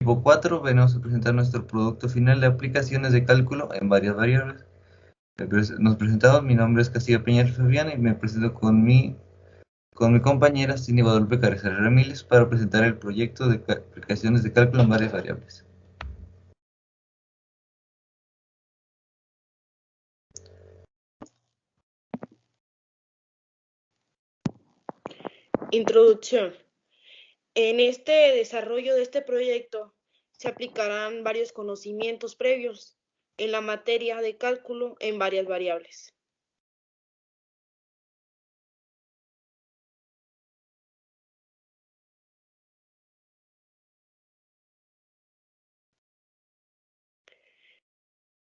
Tipo 4 venimos a presentar nuestro producto final de aplicaciones de cálculo en varias variables. Nos presentamos, mi nombre es Castillo Peña Fabián y me presento con mi compañera Cindy Guadalupe Carrizal Ramírez para presentar el proyecto de aplicaciones de cálculo en varias variables. Introducción. En este desarrollo de este proyecto se aplicarán varios conocimientos previos en la materia de cálculo en varias variables.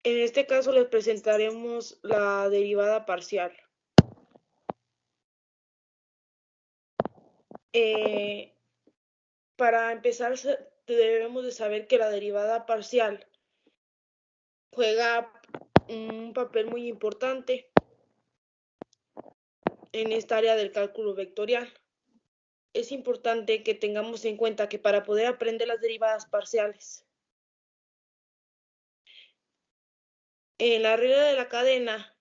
En este caso les presentaremos la derivada parcial. Para empezar debemos de saber que la derivada parcial juega un papel muy importante en esta área del cálculo vectorial. Es importante que tengamos en cuenta que para poder aprender las derivadas parciales, en la regla de la cadena,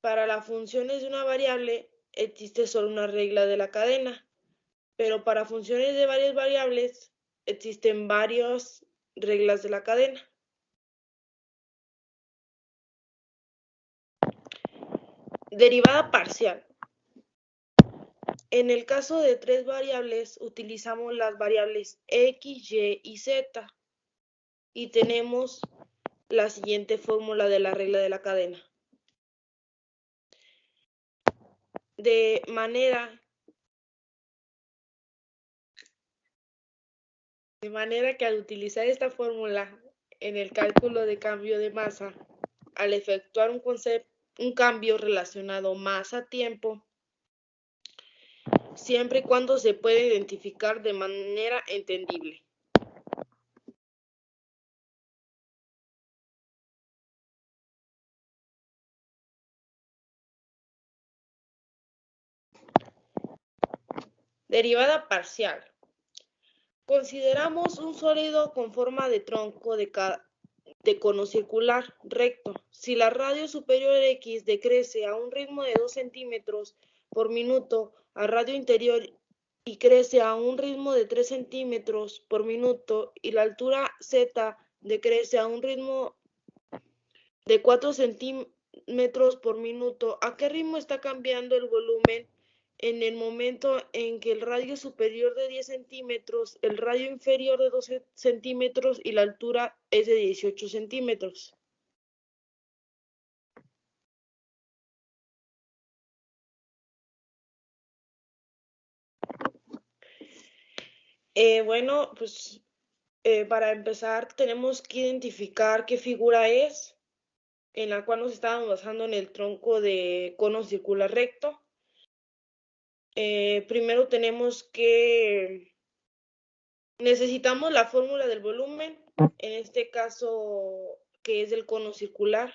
para las funciones de una variable existe solo una regla de la cadena, pero para funciones de varias variables existen varias reglas de la cadena. Derivada parcial. En el caso de tres variables utilizamos las variables x, y y z y tenemos la siguiente fórmula de la regla de la cadena. De manera que al utilizar esta fórmula en el cálculo de cambio de masa, al efectuar un cambio relacionado masa-tiempo, siempre y cuando se pueda identificar de manera entendible. Derivada parcial. Consideramos un sólido con forma de tronco de cono circular recto. Si la radio superior x decrece a un ritmo de 2 centímetros por minuto al radio interior y crece a un ritmo de 3 centímetros por minuto y la altura z decrece a un ritmo de 4 centímetros por minuto, ¿a qué ritmo está cambiando el volumen? En el momento en que el radio superior de 10 centímetros, el radio inferior de 12 centímetros y la altura es de 18 centímetros. Bueno, pues para empezar tenemos que identificar qué figura es, en la cual nos estábamos basando en el tronco de cono circular recto. Primero tenemos que necesitamos la fórmula del volumen, en este caso que es del cono circular.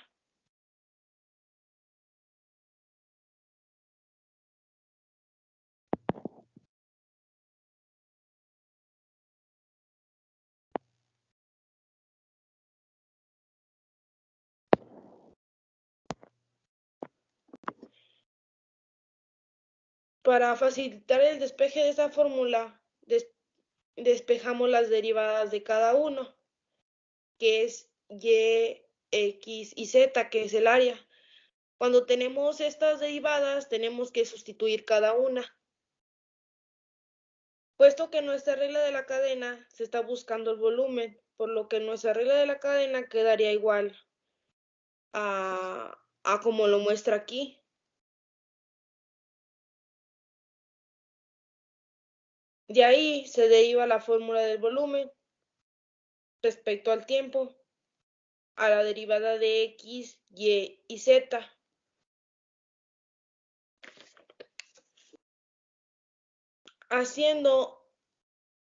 Para facilitar el despeje de esta fórmula, despejamos las derivadas de cada uno, que es y, x y z, que es el área. Cuando tenemos estas derivadas, tenemos que sustituir cada una. Puesto que en nuestra regla de la cadena se está buscando el volumen, por lo que nuestra regla de la cadena quedaría igual a como lo muestra aquí. De ahí se deriva la fórmula del volumen respecto al tiempo, a la derivada de x, y y z. Haciendo,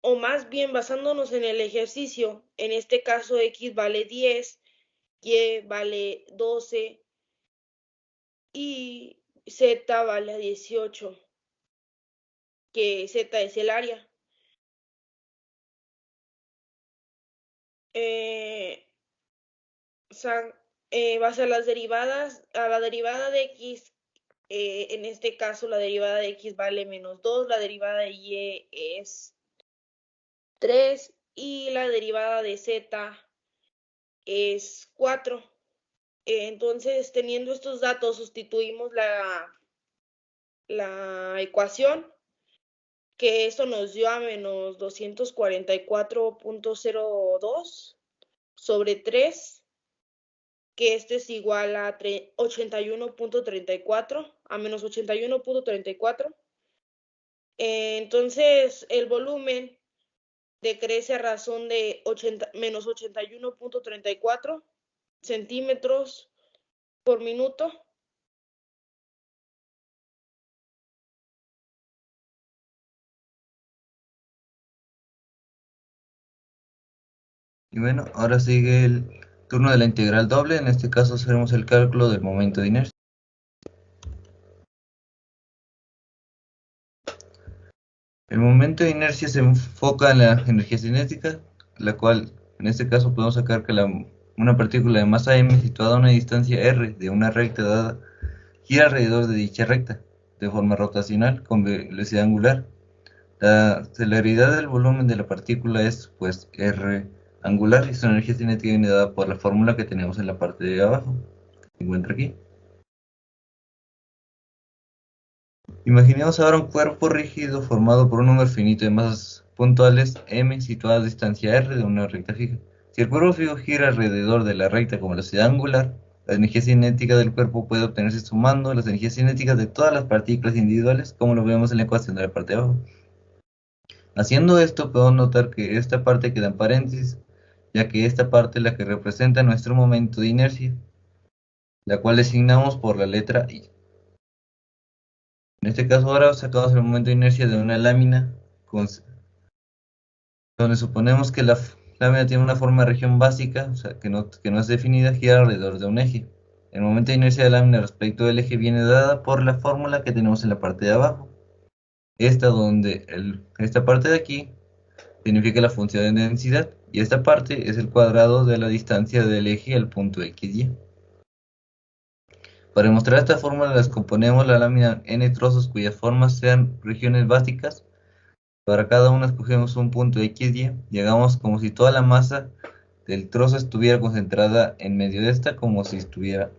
o más bien basándonos en el ejercicio, en este caso x vale 10, y vale 12 y z vale 18, que z es el área. base a las derivadas, a la derivada de x, en este caso la derivada de x vale -2, la derivada de y es 3 y la derivada de z es 4. Entonces, teniendo estos datos, sustituimos la ecuación, que esto nos dio a -244.02 sobre 3, que esto es igual a 81.34, a -81.34. Entonces, el volumen decrece a razón de -81.34 centímetros por minuto. Y bueno, ahora sigue el turno de la integral doble. En este caso haremos el cálculo del momento de inercia. El momento de inercia se enfoca en la energía cinética, la cual en este caso podemos sacar que una partícula de masa m situada a una distancia r de una recta dada gira alrededor de dicha recta de forma rotacional con velocidad angular. La celeridad del volumen de la partícula es pues r angular y su energía cinética viene dada por la fórmula que tenemos en la parte de abajo, que se encuentra aquí. Imaginemos ahora un cuerpo rígido formado por un número finito de masas puntuales m situadas a distancia r de una recta fija. Si el cuerpo fijo gira alrededor de la recta con velocidad angular, la energía cinética del cuerpo puede obtenerse sumando las energías cinéticas de todas las partículas individuales, como lo vemos en la ecuación de la parte de abajo. Haciendo esto, podemos notar que esta parte queda en paréntesis, ya que esta parte es la que representa nuestro momento de inercia, la cual designamos por la letra I. En este caso ahora sacamos el momento de inercia de una lámina donde suponemos que la lámina tiene una forma de región básica, o sea, que no es definida, gira alrededor de un eje. El momento de inercia de la lámina respecto del eje viene dada por la fórmula que tenemos en la parte de abajo. Esta parte de aquí significa la función de densidad, y esta parte es el cuadrado de la distancia del eje al punto XY. Para demostrar esta fórmula descomponemos la lámina en n trozos cuyas formas sean regiones básicas. Para cada uno escogemos un punto XY y hagamos como si toda la masa del trozo estuviera concentrada en medio de esta, como si estuviera,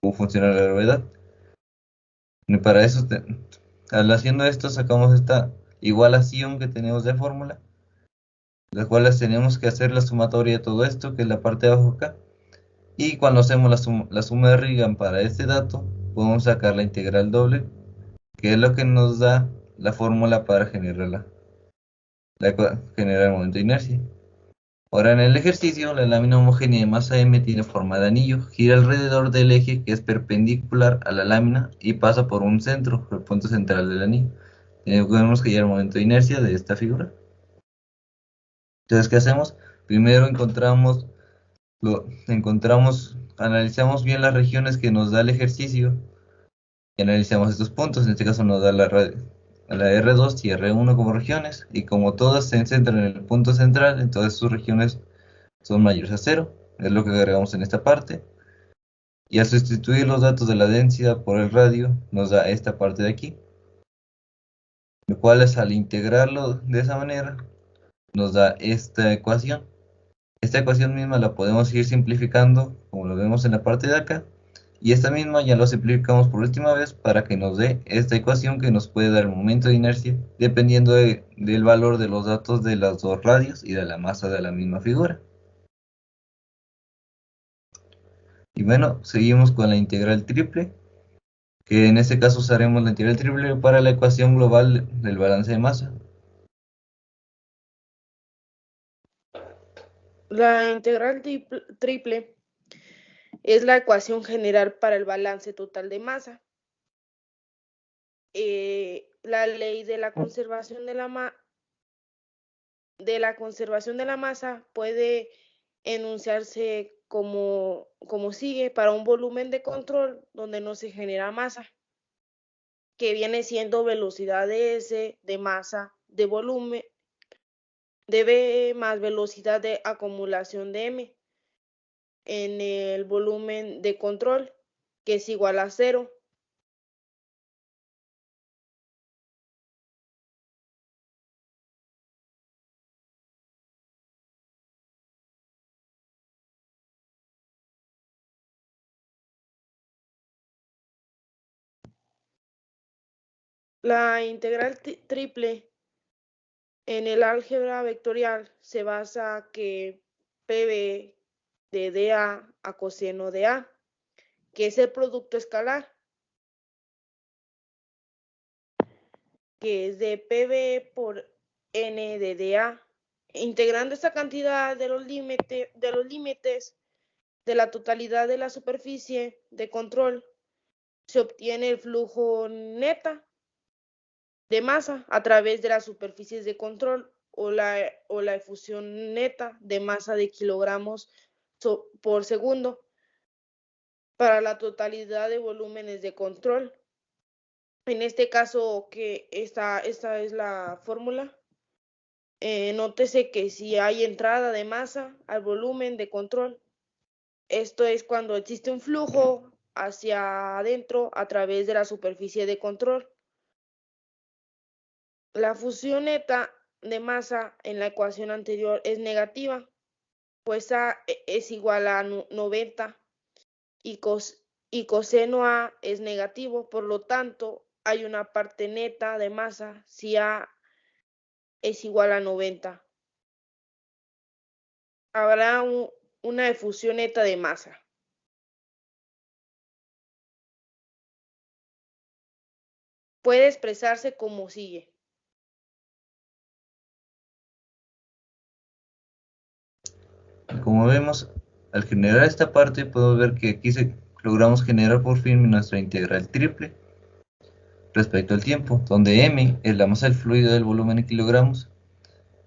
como funciona la gravedad. Y para eso, haciendo esto, sacamos esta igualación que tenemos de fórmula, las cuales tenemos que hacer la sumatoria de todo esto, que es la parte de abajo acá. Y cuando hacemos la suma de Riggan para este dato, podemos sacar la integral doble, que es lo que nos da la fórmula para generar el momento de inercia. Ahora en el ejercicio, la lámina homogénea de masa m tiene forma de anillo, gira alrededor del eje que es perpendicular a la lámina y pasa por un centro, el punto central del anillo. Tenemos que hallar el momento de inercia de esta figura. Entonces, ¿qué hacemos? Primero analizamos bien las regiones que nos da el ejercicio y analizamos estos puntos. En este caso nos da la R2 y R1 como regiones, y como todas se centran en el punto central, entonces sus regiones son mayores a 0, es lo que agregamos en esta parte. Y al sustituir los datos de la densidad por el radio, nos da esta parte de aquí, lo cual es, al integrarlo de esa manera, nos da esta ecuación. Esta ecuación misma la podemos ir simplificando, como lo vemos en la parte de acá, y esta misma ya lo simplificamos por última vez para que nos dé esta ecuación que nos puede dar el momento de inercia, dependiendo del valor de los datos de los dos radios y de la masa de la misma figura. Y bueno, seguimos con la integral triple, que en este caso usaremos la integral triple para la ecuación global del balance de masa. La integral triple es la ecuación general para el balance total de masa. La ley de la conservación de la masa puede enunciarse como sigue: para un volumen de control donde no se genera masa, que viene siendo velocidad de S, de masa, de volumen, de B más velocidad de acumulación de M en el volumen de control, que es igual a 0. La integral triple en el álgebra vectorial se basa que PB de dA a coseno de A, que es el producto escalar, que es de PB por N de dA. Integrando esta cantidad de los límites de la totalidad de la superficie de control, se obtiene el flujo neta de masa a través de las superficies de control o la efusión neta de masa de kilogramos por segundo para la totalidad de volúmenes de control. En este caso, que esta es la fórmula. Nótese que si hay entrada de masa al volumen de control, esto es cuando existe un flujo hacia adentro a través de la superficie de control. La fusión neta de masa en la ecuación anterior es negativa, pues A es igual a 90 y coseno A es negativo, por lo tanto hay una parte neta de masa si A es igual a 90. Habrá una efusión neta de masa. Puede expresarse como sigue. Como vemos, al generar esta parte podemos ver que aquí logramos generar por fin nuestra integral triple respecto al tiempo, donde m es la masa del fluido del volumen en kilogramos.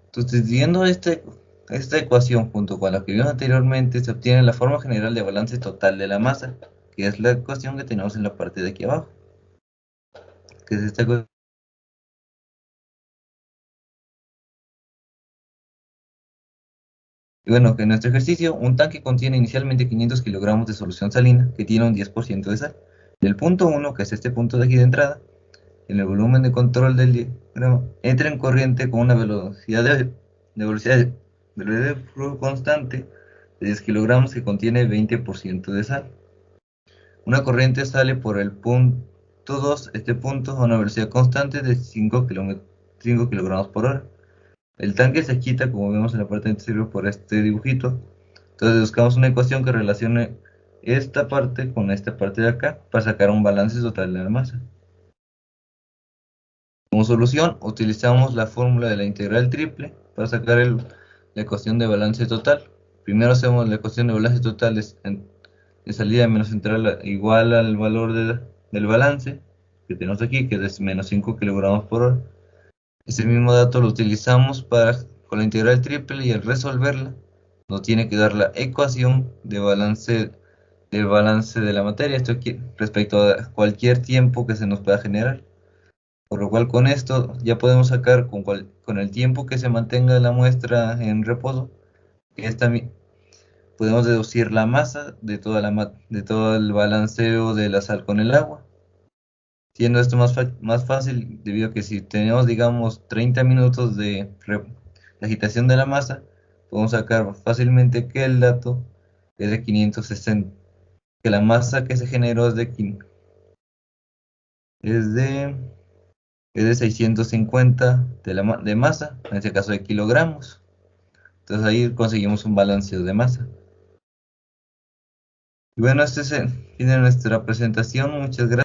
Entonces, viendo esta ecuación junto con la que vimos anteriormente, se obtiene la forma general de balance total de la masa, que es la ecuación que tenemos en la parte de aquí abajo, que es esta ecuación. Y bueno, que en nuestro ejercicio, un tanque contiene inicialmente 500 kilogramos de solución salina, que tiene un 10% de sal. En el punto 1, que es este punto de aquí de entrada, en el volumen de control del diagrama, entra en corriente con una velocidad de flujo constante de 10 kilogramos que contiene 20% de sal. Una corriente sale por el punto 2, este punto, a una velocidad constante de 5 kilogramos por hora. El tanque se agita, como vemos en la parte anterior, por este dibujito. Entonces buscamos una ecuación que relacione esta parte con esta parte de acá para sacar un balance total de la masa. Como solución, utilizamos la fórmula de la integral triple para sacar la ecuación de balance total. Primero hacemos la ecuación de balance total de salida menos entrada igual al valor del balance que tenemos aquí, que es menos 5 kilogramos por hora. Ese mismo dato lo utilizamos con la integral triple, y al resolverla nos tiene que dar la ecuación del balance de la materia, esto aquí, respecto a cualquier tiempo que se nos pueda generar. Por lo cual con esto ya podemos sacar con el tiempo que se mantenga la muestra en reposo, que podemos deducir la masa de todo el balanceo de la sal con el agua. Siendo esto más fácil, debido a que si tenemos, digamos, 30 minutos de agitación de la masa, podemos sacar fácilmente que el dato es de 560, que la masa que se generó es de 650 de masa, en este caso de kilogramos. Entonces ahí conseguimos un balanceo de masa. Y bueno, este es el fin de nuestra presentación. Muchas gracias.